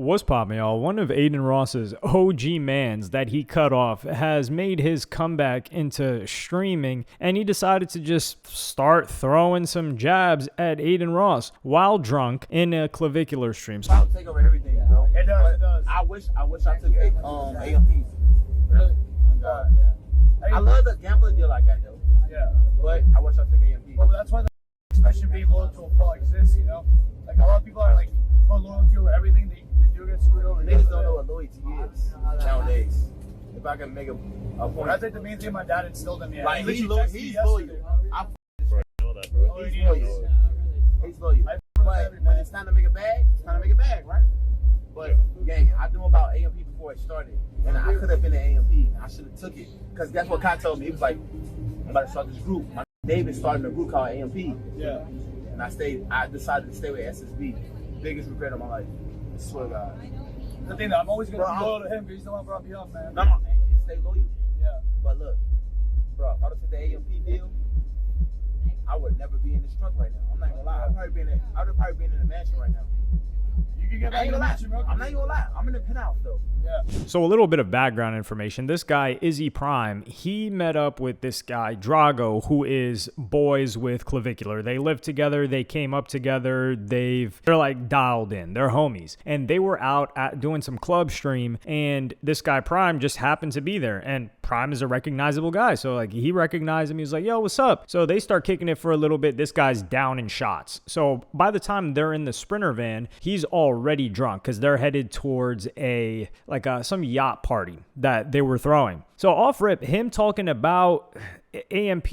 What's poppin', y'all? One of Adin Ross's OG mans that he cut off has made his comeback into streaming, and he decided to just start throwing some jabs at Adin Ross while drunk in a clavicular stream. I'll take over everything, bro. It does, it does. I wish I took AMPs. Really? I love the gambling deal I got though. Yeah. But I wish I took AMPs. Well, that's why the expression being loyal to a fault exists, you know? Like, a lot of people are like, put loyalty over everything, they do get screwed over. Niggas don't know what loyalty is nowadays. If I can make a point. That's like the main thing my dad instilled in me. Like, he's loyal. He's loyal. He's loyal. But when it's time to make a bag, it's time to make a bag, right? But, gang, I knew about AMP before it started. And I could have been an AMP. I should have took it. Because that's what Kai told me. He was like, I'm about to start this group. My David started a group called AMP. Yeah. And I decided to stay with SSB. Biggest regret of my life. I swear to God. The thing that I'm always going to be loyal to him because he's the one who brought me up, man. No, stay loyal. Yeah. But look, bro, if I would have took the AMP deal, I would never be in this truck right now. I'm not gonna lie. I would have probably been in the mansion right now. You can get back in the mansion, bro. I'm not even gonna lie. I'm in the penthouse though. Yeah. So a little bit of background information. This guy, Izzy Prime, he met up with this guy, Drago, who is boys with clavicular. They live together. They came up together. They're like dialed in. They're homies. And they were out doing some club stream, and this guy, Prime, just happened to be there. And Prime is a recognizable guy. So like he recognized him. He was like, yo, what's up? So they start kicking it for a little bit. This guy's down in shots. So by the time they're in the Sprinter van, he's already drunk because they're headed towards some yacht party that they were throwing. So off rip, him talking about AMP,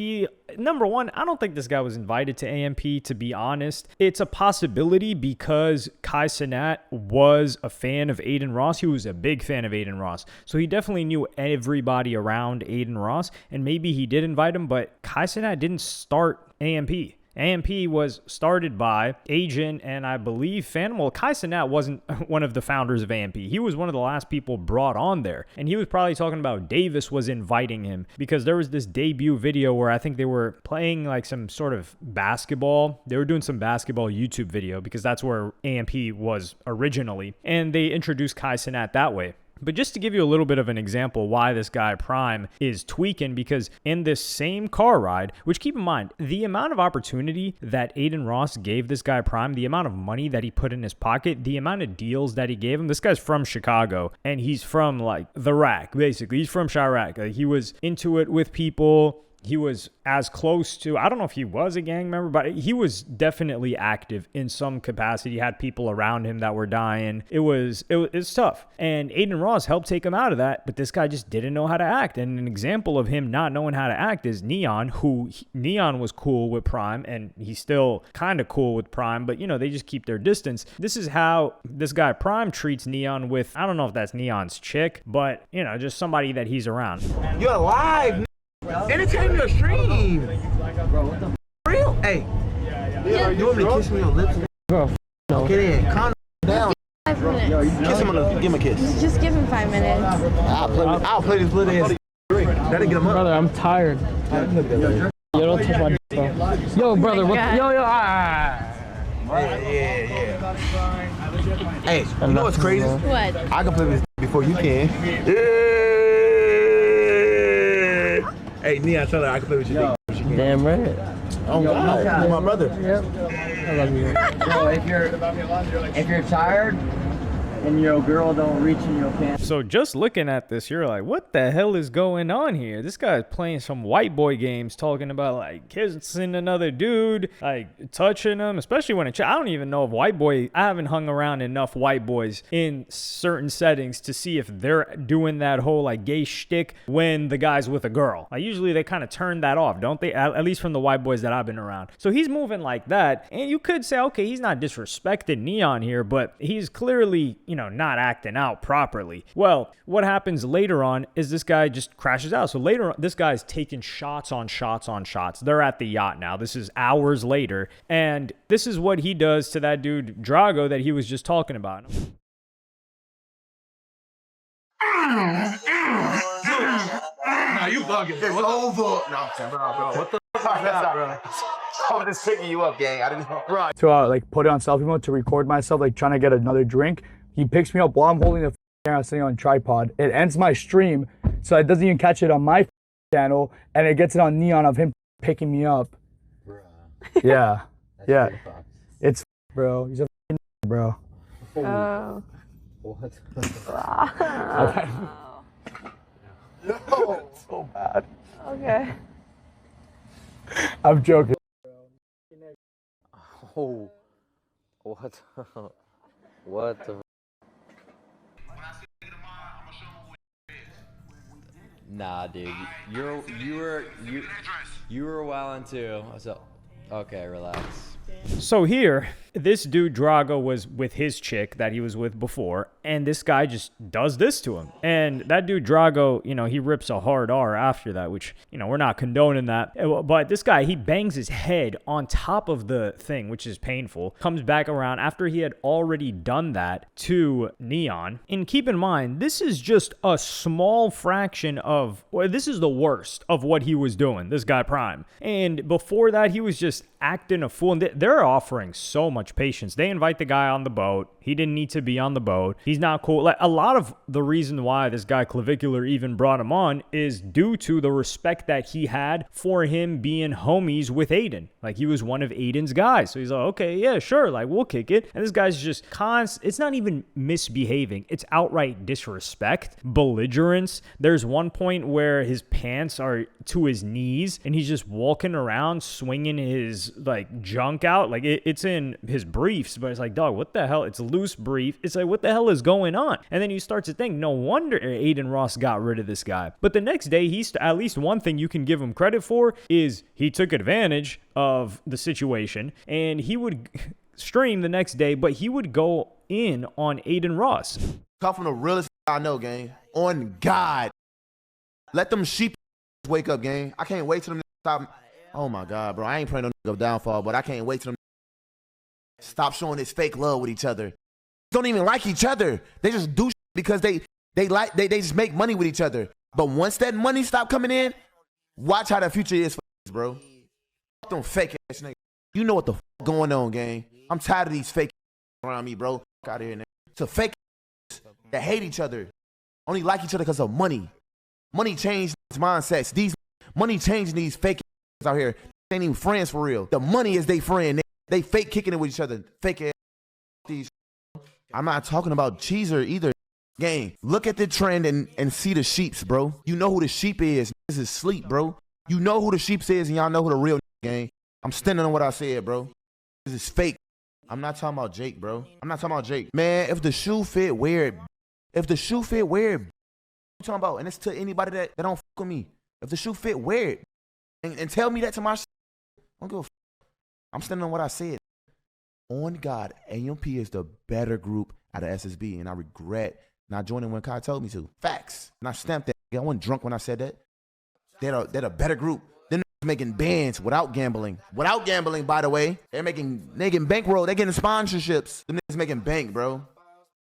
number one, I don't think this guy was invited to AMP, to be honest. It's a possibility because Kai Cenat was a fan of Adin Ross. He was a big fan of Adin Ross. So he definitely knew everybody around Adin Ross, and maybe he did invite him, but Kai Cenat didn't start AMP. AMP was started by Agent and I believe Phantom. Well, Kai Cenat wasn't one of the founders of AMP. He was one of the last people brought on there. And he was probably talking about Davis was inviting him because there was this debut video where I think they were playing like some sort of basketball. They were doing some basketball YouTube video because that's where AMP was originally. And they introduced Kai Cenat that way. But just to give you a little bit of an example why this guy Prime is tweaking, because in this same car ride, which keep in mind, the amount of opportunity that Adin Ross gave this guy Prime, the amount of money that he put in his pocket, the amount of deals that he gave him, this guy's from Chicago and he's from like the rack, basically. He's from Chirac. Like, he was into it with people. He was as close to, I don't know if he was a gang member, but he was definitely active in some capacity. He had people around him that were dying. It was tough. And Adin Ross helped take him out of that, but this guy just didn't know how to act. And an example of him not knowing how to act is Neon, Neon was cool with Prime, and he's still kind of cool with Prime, but, you know, they just keep their distance. This is how this guy Prime treats Neon with, I don't know if that's Neon's chick, but, you know, just somebody that he's around. You're alive. Entertain your stream. Bro, what the real? Hey. Yeah. You want me to kiss me on lips? Bro, no. Get in. Calm down. 5 minutes. Kiss him give him a kiss. Just give him 5 minutes. I'll play this little ass. That'll get him up. Brother, I'm tired. Yo, don't touch my bro. Yo, brother, what? Yo, Yeah. Hey, you know what's crazy? What? I can play this before you can. Yeah. Hey, Nia, tell her I can play with you. Damn right. Oh, God. You're my brother. Yep. I love you. So if you're tired and your girl don't reach in your pants. So just looking at this, you're like, what the hell is going on here? This guy's playing some white boy games, talking about like kissing another dude, like touching him, especially when I don't even know if I haven't hung around enough white boys in certain settings to see if they're doing that whole like gay shtick when the guy's with a girl. Like usually they kind of turn that off, don't they? At least from the white boys that I've been around. So he's moving like that. And you could say, okay, he's not disrespecting Neon here, but he's clearly, you know, not acting out properly. Well, what happens later on is this guy just crashes out. So later on, this guy's taking shots on shots on shots. They're at the yacht now. This is hours later. And this is what he does to that dude, Drago, that he was just talking about. Nah, you bugging. It's over. No, bro. What the fuck is that, bro? I'm just picking you up, gang. I didn't know. Right. To like put it on selfie mode to record myself like trying to get another drink, He picks me up while I'm holding the camera sitting on a tripod. It ends my stream, so it doesn't even catch it on my channel, and it gets it on Neon of him picking me up. Bruh. Yeah. Yeah. Pretty fucked. It's bro. He's a bro. Oh. What? Yo, so bad. Okay. I'm joking. Oh. What? What the? Nah, dude. You were wildin' too. So, okay, relax. So here, this dude Drago was with his chick that he was with before, and this guy just does this to him. And that dude Drago, you know, he rips a hard R after that, which, you know, we're not condoning that. But this guy, he bangs his head on top of the thing, which is painful, comes back around after he had already done that to Neon. And keep in mind, this is just a small fraction of, well, this is the worst of what he was doing, this guy Prime. And before that, he was just acting a fool. And they're offering so much patience. They invite the guy on the boat. He didn't need to be on the boat. He's not cool. Like, a lot of the reason why this guy Clavicular even brought him on is due to the respect that he had for him being homies with Adin. Like, he was one of Adin's guys. So he's like, okay, yeah, sure. Like, we'll kick it. And this guy's just it's not even misbehaving. It's outright disrespect, belligerence. There's one point where his pants are to his knees and he's just walking around swinging his like junk out. Like, it's in his briefs, but it's like, dog, what the hell? It's a loose brief. It's like, what the hell is going on? And then you start to think, no wonder Adin Ross got rid of this guy. But the next day, at least one thing you can give him credit for is he took advantage of the situation, and he would stream the next day, but he would go in on Adin Ross. Come from the realest I know, gang. On God. Let them sheep wake up, gang. I can't wait till them stop. Oh my God, bro. I ain't praying no downfall, but I can't wait till them stop showing this fake love with each other. Don't even like each other. They just do because they just make money with each other. But once that money stop coming in, watch how the future is for us, bro. Them fake ass niggas. You know what the going on, gang. I'm tired of these fake around me, bro. Out of here, nigga. It's a fake that hate each other. Only like each other because of money. Money changed mindsets. Money changing these fake out here. They ain't even friends for real. The money is they friend. They fake kicking it with each other. Fake ass these. I'm not talking about Cheezer either. Gang, look at the trend and see the sheeps, bro. You know who the sheep is. This is sleep, bro. You know who the sheeps is, and y'all know who the real gang. I'm standing on what I said, bro. This is fake. I'm not talking about Jake, bro. I'm not talking about Jake. Man, if the shoe fit, wear it. If the shoe fit, wear it. You talking about? And it's to anybody that don't fuck with me. If the shoe fit, wear it. And tell me that to my I don't give a fuck. I'm standing on what I said. On God, AMP is the better group out of SSB, and I regret not joining when Kai told me to. Facts. And I stamped that. I wasn't drunk when I said that. They're a better group. They're making bands without gambling. Without gambling, by the way. They're getting bankroll. They're getting sponsorships. The niggas making bank, bro.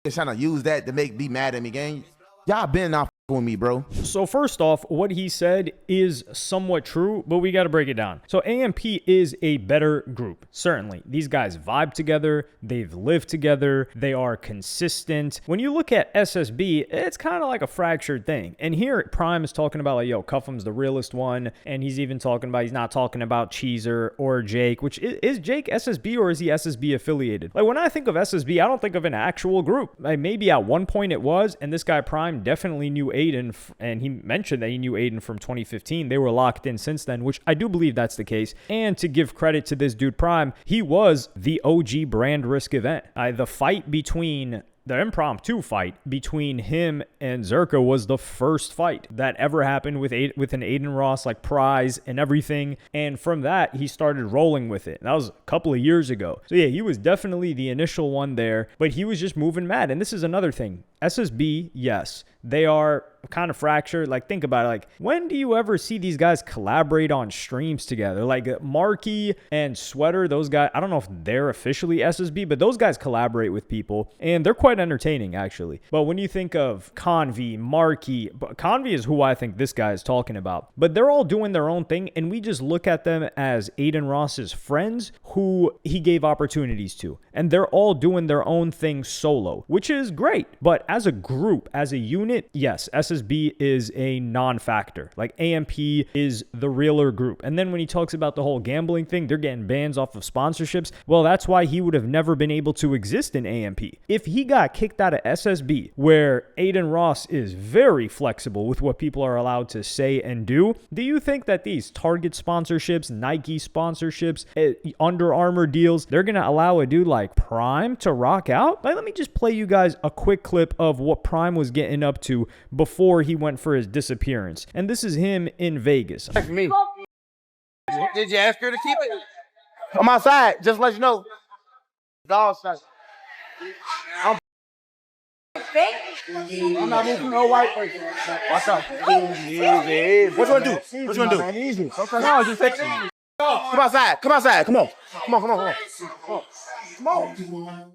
They're trying to use that to be mad at me, gang. Y'all been not with me, bro. So first off, what he said is somewhat true, but we got to break it down. So AMP is a better group. Certainly. These guys vibe together. They've lived together. They are consistent. When you look at SSB, it's kind of like a fractured thing. And here Prime is talking about like, yo, Cuffham's the realest one. And he's even talking about, he's not talking about Cheezer or Jake, which is Jake SSB or is he SSB affiliated? Like when I think of SSB, I don't think of an actual group. Like maybe at one point it was, and this guy Prime definitely knew Adin, and he mentioned that he knew Adin from 2015. They were locked in since then, which I do believe that's the case. And to give credit to this dude Prime, he was the OG brand risk event. The fight between the impromptu fight between him and Zerka was the first fight that ever happened with an Adin Ross like prize and everything. And from that, he started rolling with it. That was a couple of years ago. So yeah, he was definitely the initial one there, but he was just moving mad. And this is another thing. SSB, yes, they are kind of fractured. Like, think about it. Like, when do you ever see these guys collaborate on streams together? Like Marky and Sweater, those guys, I don't know if they're officially SSB, but those guys collaborate with people and they're quite entertaining, actually. But when you think of Convy, Marky, Convy is who I think this guy is talking about, but they're all doing their own thing, and we just look at them as Adin Ross's friends who he gave opportunities to, and they're all doing their own thing solo, which is great. But as a group, as a unit, yes, SSB is a non-factor. Like, AMP is the realer group. And then when he talks about the whole gambling thing, they're getting bans off of sponsorships. Well, that's why he would have never been able to exist in AMP. If he got kicked out of SSB, where Adin Ross is very flexible with what people are allowed to say and do you think that these Target sponsorships, Nike sponsorships, Under Armour deals, they're going to allow a dude like Prime to rock out? Like, let me just play you guys a quick clip of what Prime was getting up to before he went for his disappearance. And this is him in Vegas. Me. Did you ask her to keep it? I'm outside. Just let you know. Dog stuff. I'm not moving no white person. What's up? Easy. What you want to do? What you want to do? Easy. No, just fix it. Come outside. Come outside. Come on. Come on. Come on. Come on. Come on.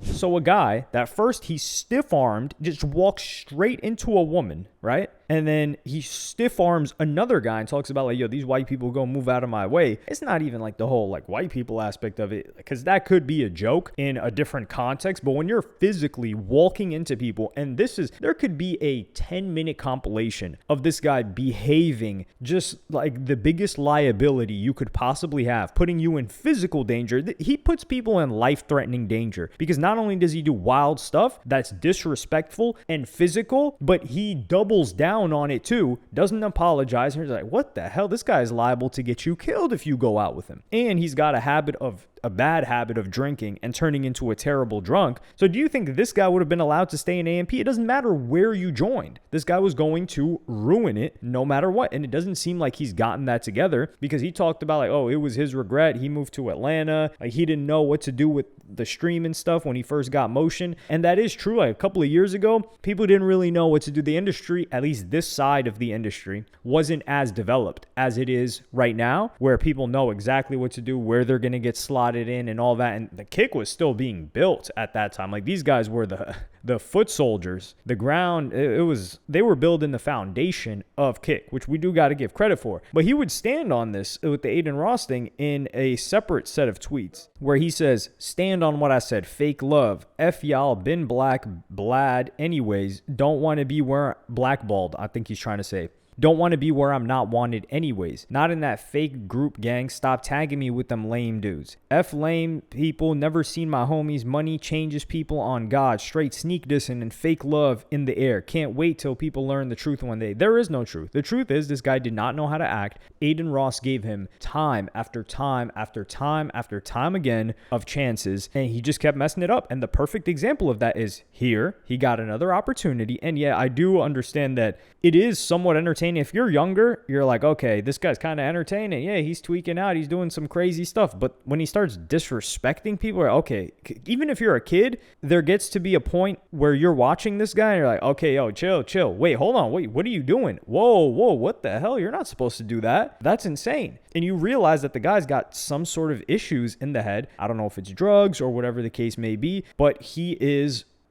So a guy that first he stiff-armed, just walks straight into a woman, right? And then he stiff arms another guy and talks about like, yo, these white people go move out of my way. It's not even like the whole like white people aspect of it, because that could be a joke in a different context. But when you're physically walking into people, and there could be a 10-minute compilation of this guy behaving just like the biggest liability you could possibly have, putting you in physical danger. He puts people in life-threatening danger, because not only does he do wild stuff that's disrespectful and physical, but he doubles down on it too, doesn't apologize, and he's like, what the hell? This guy is liable to get you killed if you go out with him. And he's got a bad habit of drinking and turning into a terrible drunk. So do you think this guy would have been allowed to stay in AMP? It doesn't matter where you joined. This guy was going to ruin it no matter what. And it doesn't seem like he's gotten that together, because he talked about like, oh, it was his regret. He moved to Atlanta. Like, he didn't know what to do with the stream and stuff when he first got motion. And that is true. Like, a couple of years ago, people didn't really know what to do. The industry, at least this side of the industry, wasn't as developed as it is right now, where people know exactly what to do, where they're going to get slotted in and all that. And the kick was still being built at that time. Like, these guys were the foot soldiers. The ground, they were building the foundation of kick, which we do got to give credit for. But he would stand on this with the Adin Ross thing in a separate set of tweets where he says, stand on what I said, fake love, F y'all, been black, blad anyways, don't want to be where blackballed, I think he's trying to say. Don't want to be where I'm not wanted anyways. Not in that fake group gang. Stop tagging me with them lame dudes. F lame people. Never seen my homies. Money changes people on God. Straight sneak dissing and fake love in the air. Can't wait till people learn the truth one day. There is no truth. The truth is this guy did not know how to act. Adin Ross gave him time after time after time after time again of chances, and he just kept messing it up. And the perfect example of that is here. He got another opportunity. And yeah, I do understand that it is somewhat entertaining. If you're younger, you're like, okay, this guy's kind of entertaining. Yeah, he's tweaking out. He's doing some crazy stuff. But when he starts disrespecting people, okay, even if you're a kid, there gets to be a point where you're watching this guy and you're like, okay, yo, chill. Wait, hold on. Wait, what are you doing? Whoa, what the hell? You're not supposed to do that. That's insane. And you realize that the guy's got some sort of issues in the head. I don't know if it's drugs or whatever the case may be, but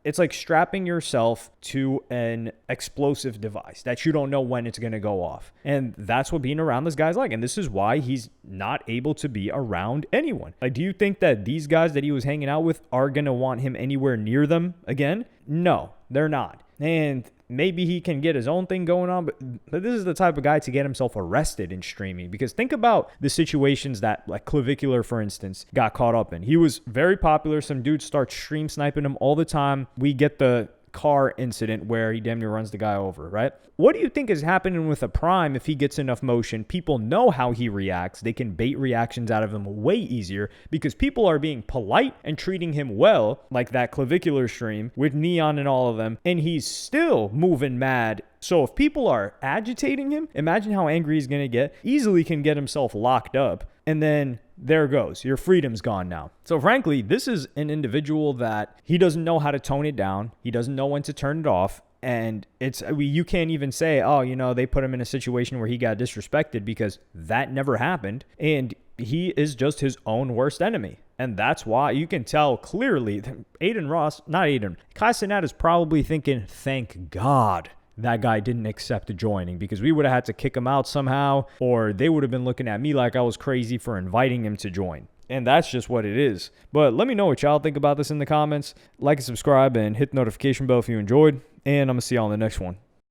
it's like strapping yourself to an explosive device that you don't know when it's going to go off. And that's what being around this guy's like. And this is why he's not able to be around anyone. Like, do you think that these guys that he was hanging out with are going to want him anywhere near them again? No, they're not. And maybe he can get his own thing going on, but this is the type of guy to get himself arrested in streaming. Because think about the situations that, like Clavicular, for instance, got caught up in. He was very popular. Some dudes start stream sniping him all the time. We get the car incident where he damn near runs the guy over, right? What do you think is happening with a Prime if he gets enough motion? People know how he reacts. They can bait reactions out of him way easier because people are being polite and treating him well, like that Clavicular stream with Neon and all of them, and he's still moving mad. So if people are agitating him, imagine how angry he's going to get. Easily can get himself locked up. And then there goes. Your freedom's gone now. So frankly, this is an individual that he doesn't know how to tone it down. He doesn't know when to turn it off. And you can't even say, oh, you know, they put him in a situation where he got disrespected, because that never happened. And he is just his own worst enemy. And that's why you can tell clearly that Kai Cenat is probably thinking, thank God that guy didn't accept joining, because we would have had to kick him out somehow, or they would have been looking at me like I was crazy for inviting him to join. And that's just what it is. But let me know what y'all think about this in the comments. Like and subscribe and hit the notification bell if you enjoyed. And I'm going to see y'all in the next one.